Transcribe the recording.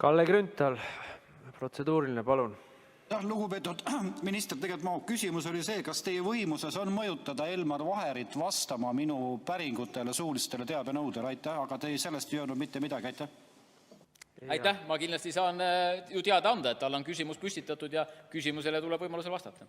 Kalle Grünthal, protseduuriline, palun. Lugupeetud minister, tegelikult mu küsimus oli see, kas teie võimuses on mõjutada Elmar Vaherit vastama minu päringutele, suulistele teabenõudele, aga te sellest ei öelnud mitte midagi, Aitäh, ma kindlasti saan ju teada anda, et tal on küsimus püstitatud ja küsimusele tuleb võimalusel vastata.